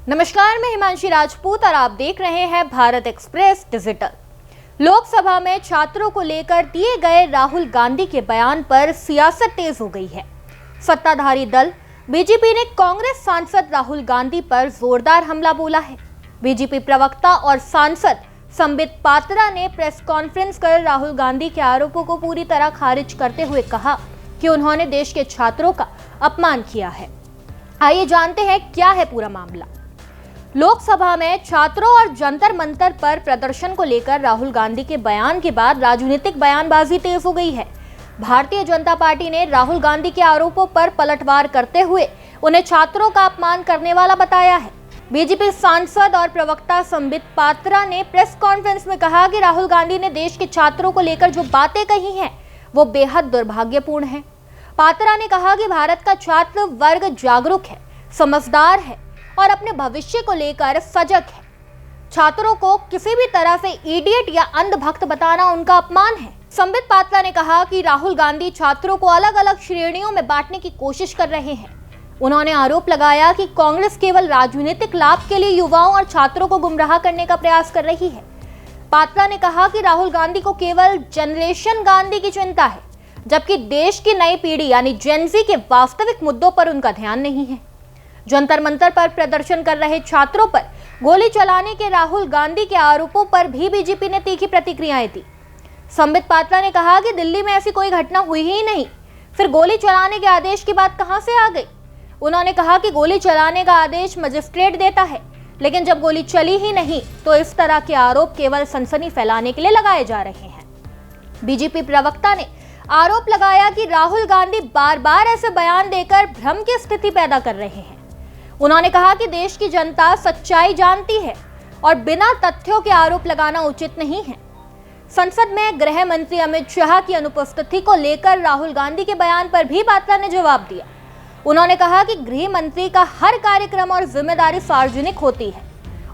नमस्कार, मैं हिमांशी राजपूत और आप देख रहे हैं भारत एक्सप्रेस डिजिटल। लोकसभा में छात्रों को लेकर दिए गए राहुल गांधी के बयान पर सियासत तेज हो गई है। सत्ताधारी दल बीजेपी ने कांग्रेस सांसद राहुल गांधी पर जोरदार हमला बोला है। बीजेपी प्रवक्ता और सांसद संबित पात्रा ने प्रेस कॉन्फ्रेंस कर राहुल गांधी के आरोपों को पूरी तरह खारिज करते हुए कहा कि उन्होंने देश के छात्रों का अपमान किया है। आइए जानते हैं क्या है पूरा मामला। लोकसभा में छात्रों और जंतर मंतर पर प्रदर्शन को लेकर राहुल गांधी के बयान के बाद राजनीतिक बयानबाजी तेज हो गई है। भारतीय जनता पार्टी ने राहुल गांधी के आरोपों पर पलटवार करते हुए उन्हें छात्रों का अपमान करने वाला बताया है। बीजेपी सांसद और प्रवक्ता संबित पात्रा ने प्रेस कॉन्फ्रेंस में कहा कि राहुल गांधी ने देश के छात्रों को लेकर जो बातें कही हैं वो बेहद दुर्भाग्यपूर्ण है। पात्रा ने कहा कि भारत का छात्र वर्ग जागरूक है, समझदार है और अपने भविष्य को लेकर सजग है। छात्रों को किसी भी तरह से इडियट या अंधभक्त बताना उनका अपमान है। संबित पात्रा ने कहा कि राहुल गांधी छात्रों को अलग अलग श्रेणियों में बांटने की कोशिश कर रहे हैं। उन्होंने आरोप लगाया कि कांग्रेस केवल राजनीतिक लाभ के लिए युवाओं और छात्रों को गुमराह करने का प्रयास कर रही है। पात्रा ने कहा कि राहुल गांधी को केवल जनरेशन गांधी की चिंता है, जबकि देश की नई पीढ़ी यानी जेन ज़ी के वास्तविक मुद्दों पर उनका ध्यान नहीं है। जंतर मंतर पर प्रदर्शन कर रहे छात्रों पर गोली चलाने के राहुल गांधी के आरोपों पर भी बीजेपी ने तीखी प्रतिक्रियाएं दी। संबित पात्रा ने कहा कि दिल्ली में ऐसी कोई घटना हुई ही नहीं, फिर गोली चलाने के आदेश की बात कहां से आ गई। उन्होंने कहा कि गोली चलाने का आदेश मजिस्ट्रेट देता है, लेकिन जब गोली चली ही नहीं तो इस तरह के आरोप केवल सनसनी फैलाने के लिए लगाए जा रहे हैं। बीजेपी प्रवक्ता ने आरोप लगाया कि राहुल गांधी बार बार ऐसे बयान देकर भ्रम की स्थिति पैदा कर रहे हैं। उन्होंने कहा कि देश की जनता सच्चाई जानती है और बिना तथ्यों के आरोप लगाना उचित नहीं है। संसद में गृह मंत्री अमित शाह की अनुपस्थिति को लेकर राहुल गांधी के बयान पर भी पात्रा ने जवाब दिया। उन्होंने कहा कि गृह मंत्री का हर कार्यक्रम और जिम्मेदारी सार्वजनिक होती है।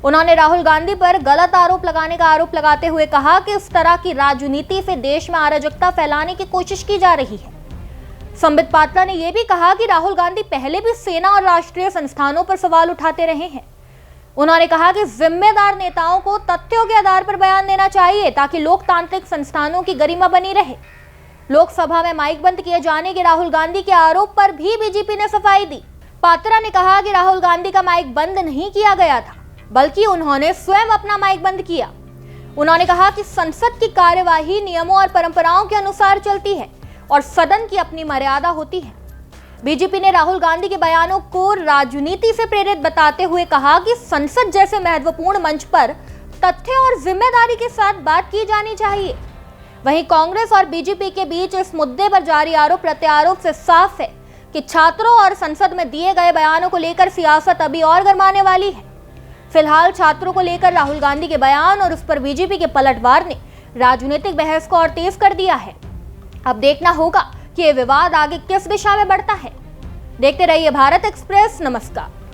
उन्होंने राहुल गांधी पर गलत आरोप लगाने का आरोप लगाते हुए कहा कि इस तरह की राजनीति से देश में अराजकता फैलाने की कोशिश की जा रही है। संबित पात्रा ने यह भी कहा कि राहुल गांधी पहले भी सेना और राष्ट्रीय संस्थानों पर सवाल उठाते रहे हैं। उन्होंने कहा कि जिम्मेदार नेताओं को तथ्यों के आधार पर बयान देना चाहिए ताकि लोकतांत्रिक संस्थानों की गरिमा बनी रहे। लोकसभा में माइक बंद किए जाने के राहुल गांधी के आरोप पर भी बीजेपी ने सफाई दी। पात्रा ने कहा कि राहुल गांधी का माइक बंद नहीं किया गया था, बल्कि उन्होंने स्वयं अपना माइक बंद किया। उन्होंने कहा कि संसद की कार्यवाही नियमों और परंपराओं के अनुसार चलती है और सदन की अपनी मर्यादा होती है। बीजेपी ने राहुल गांधी के बयानों को राजनीति से प्रेरित बताते हुए कहा कि संसद जैसे महत्वपूर्ण मंच पर तथ्य और जिम्मेदारी के साथ बात की जानी चाहिए। वहीं कांग्रेस और बीजेपी के बीच इस मुद्दे पर जारी आरोप प्रत्यारोप से साफ है कि छात्रों और संसद में दिए गए बयानों को लेकर सियासत अभी और गर्माने वाली है। फिलहाल छात्रों को लेकर राहुल गांधी के बयान और उस पर बीजेपी के पलटवार ने राजनीतिक बहस को और तेज कर दिया है। अब देखना होगा कि ये विवाद आगे किस दिशा में बढ़ता है। देखते रहिए भारत एक्सप्रेस। नमस्कार।